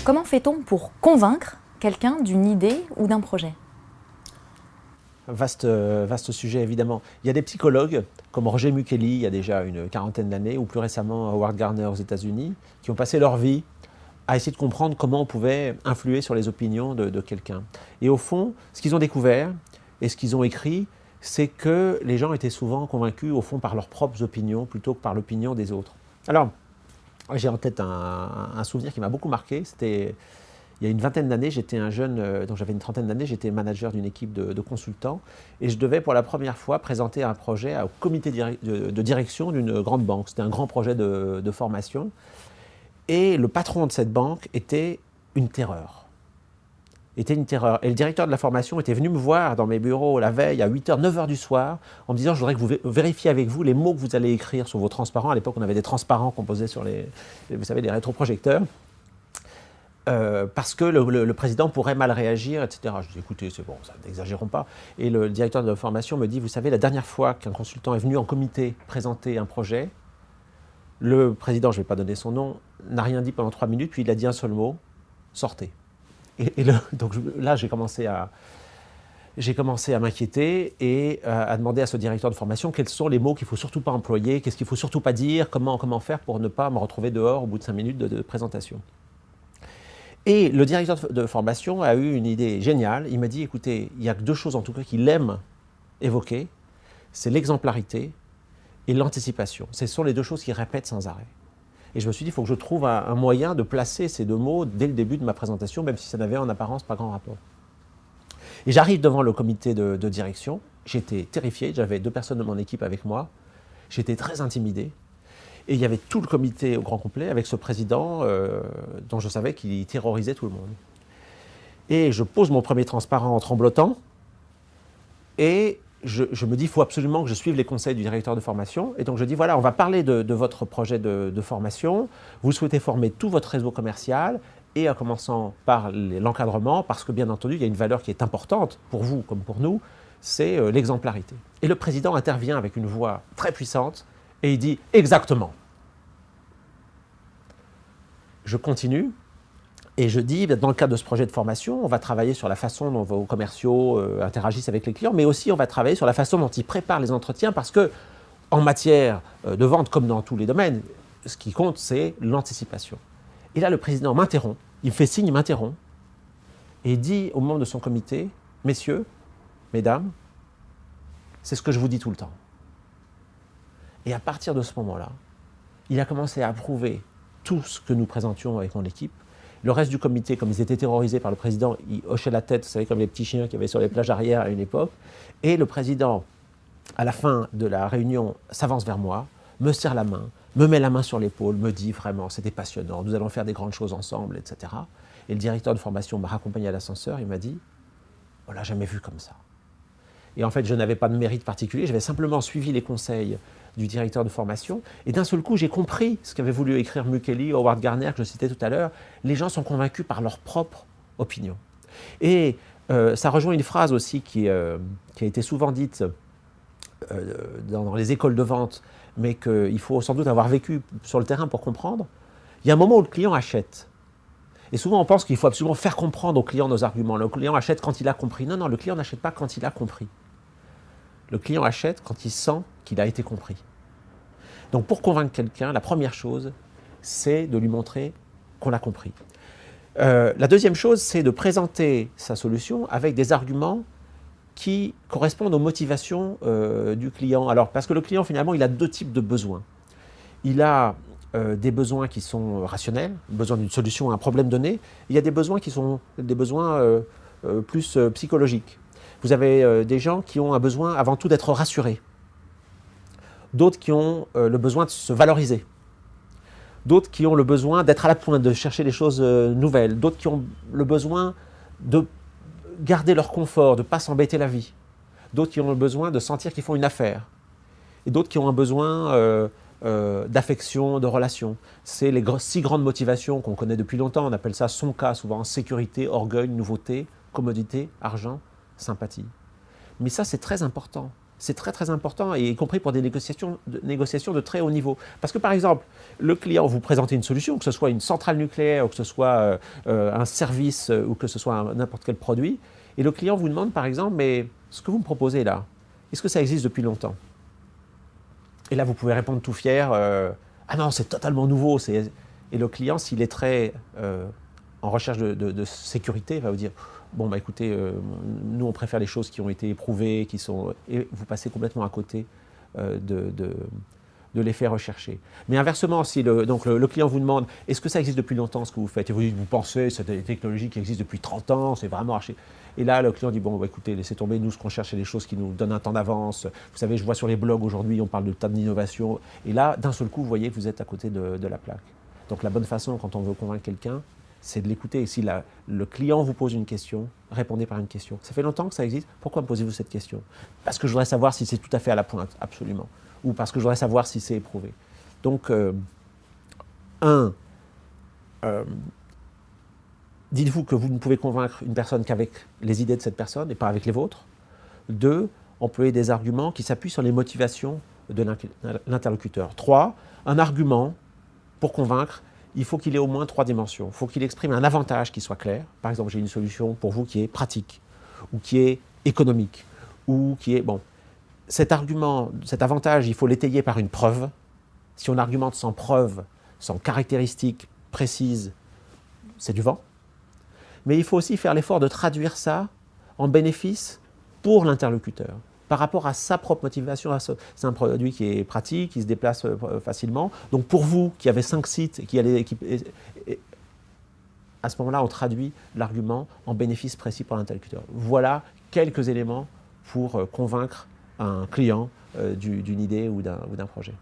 Comment fait-on pour convaincre quelqu'un d'une idée ou d'un projet? Vaste sujet, évidemment. Il y a des psychologues, comme Roger Mukeli, il y a déjà une quarantaine d'années, ou plus récemment Howard Gardner aux États-Unis, qui ont passé leur vie à essayer de comprendre comment on pouvait influer sur les opinions de quelqu'un. Et au fond, ce qu'ils ont découvert et ce qu'ils ont écrit, c'est que les gens étaient souvent convaincus, au fond, par leurs propres opinions plutôt que par l'opinion des autres. Alors, j'ai en tête un souvenir qui m'a beaucoup marqué. C'était il y a une vingtaine d'années, j'étais un jeune, donc j'avais une trentaine d'années, j'étais manager d'une équipe de consultants et je devais pour la première fois présenter un projet au comité de direction d'une grande banque. C'était un grand projet de formation et le patron de cette banque était une terreur. Et le directeur de la formation était venu me voir dans mes bureaux la veille à 8h, 9h du soir en me disant « Je voudrais que vous vérifiez avec vous les mots que vous allez écrire sur vos transparents ». À l'époque, on avait des transparents qu'on posait sur vous savez, les rétroprojecteurs. Parce que le président pourrait mal réagir, etc. Je dis, écoutez, c'est bon, n'exagérons pas. Et le directeur de la formation me dit, vous savez, la dernière fois qu'un consultant est venu en comité présenter un projet, le président, je ne vais pas donner son nom, n'a rien dit pendant 3 minutes, puis il a dit un seul mot, sortez. Donc là, j'ai commencé à m'inquiéter et à demander à ce directeur de formation quels sont les mots qu'il ne faut surtout pas employer, qu'est-ce qu'il ne faut surtout pas dire, comment faire pour ne pas me retrouver dehors au bout de 5 minutes de présentation. Et le directeur de formation a eu une idée géniale. Il m'a dit, écoutez, il y a que 2 choses en tout cas qu'il aime évoquer, c'est l'exemplarité et l'anticipation. Ce sont les 2 choses qu'il répète sans arrêt. Et je me suis dit, il faut que je trouve un moyen de placer ces 2 mots dès le début de ma présentation, même si ça n'avait en apparence pas grand rapport. Et j'arrive devant le comité de direction. J'étais terrifié, j'avais 2 personnes de mon équipe avec moi. J'étais très intimidé. Et il y avait tout le comité au grand complet avec ce président dont je savais qu'il terrorisait tout le monde. Et je pose mon premier transparent en tremblotant et je me dis, il faut absolument que je suive les conseils du directeur de formation. Et donc je dis, voilà, on va parler de votre projet de formation. Vous souhaitez former tout votre réseau commercial et en commençant par l'encadrement, parce que bien entendu, il y a une valeur qui est importante pour vous comme pour nous, c'est l'exemplarité. Et le président intervient avec une voix très puissante. Et il dit « exactement ». Je continue et je dis, dans le cadre de ce projet de formation, on va travailler sur la façon dont vos commerciaux interagissent avec les clients, mais aussi on va travailler sur la façon dont ils préparent les entretiens, parce que en matière de vente, comme dans tous les domaines, ce qui compte, c'est l'anticipation. Et là, le président m'interrompt, il me fait signe, il m'interrompt, et il dit aux membres de son comité, « Messieurs, mesdames, c'est ce que je vous dis tout le temps ». Et à partir de ce moment-là, il a commencé à approuver tout ce que nous présentions avec mon équipe. Le reste du comité, comme ils étaient terrorisés par le président, ils hochaient la tête, vous savez, comme les petits chiens qu'il y avait sur les plages arrière à une époque. Et le président, à la fin de la réunion, s'avance vers moi, me serre la main, me met la main sur l'épaule, me dit vraiment, c'était passionnant, nous allons faire des grandes choses ensemble, etc. Et le directeur de formation m'a raccompagné à l'ascenseur, il m'a dit, on ne l'a jamais vu comme ça. Et en fait, je n'avais pas de mérite particulier, j'avais simplement suivi les conseils du directeur de formation. Et d'un seul coup, j'ai compris ce qu'avait voulu écrire Mukeli, Howard Gardner, que je citais tout à l'heure. Les gens sont convaincus par leur propre opinion. Et ça rejoint une phrase aussi qui a été souvent dite dans les écoles de vente, mais qu'il faut sans doute avoir vécu sur le terrain pour comprendre. Il y a un moment où le client achète. Et souvent, on pense qu'il faut absolument faire comprendre au client nos arguments. Le client achète quand il a compris. Non, non, le client n'achète pas quand il a compris. Le client achète quand il sent qu'il a été compris. Donc pour convaincre quelqu'un, la première chose, c'est de lui montrer qu'on l'a compris. La deuxième chose, c'est de présenter sa solution avec des arguments qui correspondent aux motivations du client. Alors, parce que le client, finalement, il a 2 types de besoins. Il a des besoins qui sont rationnels, besoin d'une solution à un problème donné. Il y a des besoins qui sont des besoins plus psychologiques. Vous avez des gens qui ont un besoin avant tout d'être rassurés. D'autres qui ont le besoin de se valoriser. D'autres qui ont le besoin d'être à la pointe, de chercher des choses nouvelles. D'autres qui ont le besoin de garder leur confort, de ne pas s'embêter la vie. D'autres qui ont le besoin de sentir qu'ils font une affaire. Et d'autres qui ont un besoin d'affection, de relation. C'est les 6 grandes motivations qu'on connaît depuis longtemps. On appelle ça SONCA, souvent sécurité, orgueil, nouveauté, commodité, argent, sympathie. Mais ça, c'est très important. C'est très très important, et y compris pour des négociations de très haut niveau. Parce que par exemple, le client vous présente une solution, que ce soit une centrale nucléaire, ou que ce soit un service, ou que ce soit n'importe quel produit, et le client vous demande par exemple, mais ce que vous me proposez là, est-ce que ça existe depuis longtemps? Et là vous pouvez répondre tout fier, ah non, c'est totalement nouveau. Et le client, s'il est très en recherche de sécurité, va vous dire, bon, bah écoutez, nous on préfère les choses qui ont été éprouvées, et vous passez complètement à côté de l'effet recherché. Mais inversement, si le client vous demande, est-ce que ça existe depuis longtemps ce que vous faites? Et vous dites, vous pensez, c'est des technologies qui existent depuis 30 ans, c'est vraiment archi. Et là, le client dit, bon, bah, écoutez, laissez tomber, nous, ce qu'on cherche, c'est des choses qui nous donnent un temps d'avance. Vous savez, je vois sur les blogs aujourd'hui, on parle de tas d'innovation. Et là, d'un seul coup, vous voyez que vous êtes à côté de la plaque. Donc la bonne façon, quand on veut convaincre quelqu'un, c'est de l'écouter. Et si le client vous pose une question, répondez par une question. Ça fait longtemps que ça existe, pourquoi me posez-vous cette question? Parce que je voudrais savoir si c'est tout à fait à la pointe, absolument. Ou parce que je voudrais savoir si c'est éprouvé. Donc, dites-vous que vous ne pouvez convaincre une personne qu'avec les idées de cette personne et pas avec les vôtres. 2, employer des arguments qui s'appuient sur les motivations de l'interlocuteur. 3, un argument, pour convaincre, il faut qu'il ait au moins 3 dimensions. Il faut qu'il exprime un avantage qui soit clair. Par exemple, j'ai une solution pour vous qui est pratique, ou qui est économique, ou qui est... Bon, cet argument, cet avantage, il faut l'étayer par une preuve. Si on argumente sans preuve, sans caractéristiques précises, c'est du vent. Mais il faut aussi faire l'effort de traduire ça en bénéfice pour l'interlocuteur, par rapport à sa propre motivation. C'est un produit qui est pratique, qui se déplace facilement. Donc pour vous, qui avez 5 sites, à ce moment-là, on traduit l'argument en bénéfice précis pour l'interlocuteur. Voilà quelques éléments pour convaincre un client d'une idée ou d'un projet.